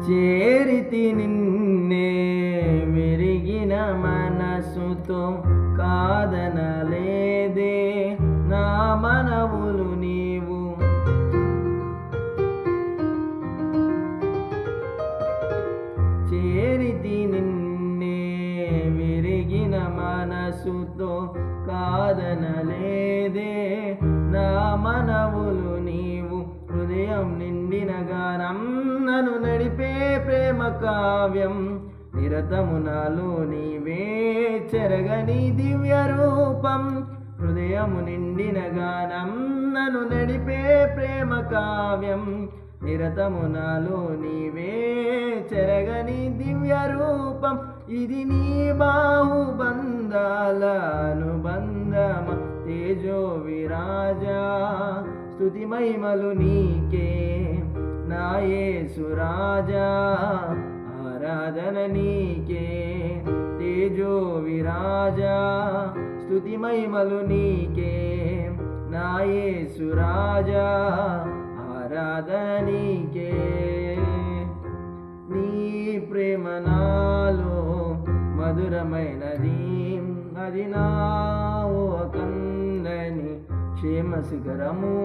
చేరితి నిన్నే విరిగిన మనసుతో కాదనలేదే నా మనవులు నీవు. చేరితి నిన్నే విరిగిన మనసుతో కాదనలేదే నా మనవులు నీవు. హృదయం నిండిన గానం నన్ను నడిపే ప్రేమ కావ్యం, నిరతము నాలో నీవే చెరగని దివ్య రూపం. హృదయము నిండిన గానం నన్ను నడిపే ప్రేమ కావ్యం, నిరతము నాలో నీవే చెరగని దివ్య రూపం. ఇది నీ బాహుబంధాల అనుబంధమ తేజో విరాజా. స్తుతి మహిమలు నీకే నా యేసు రాజా, ఆరాధన నీకే తేజో విరాజా. స్తుతి మహిమలు నీకే నా యేసు రాజా, ఆరాధన నీకే. నీ ప్రేమ నాలో మధురమైనది, అది నా కందని క్షేమ శిఖరము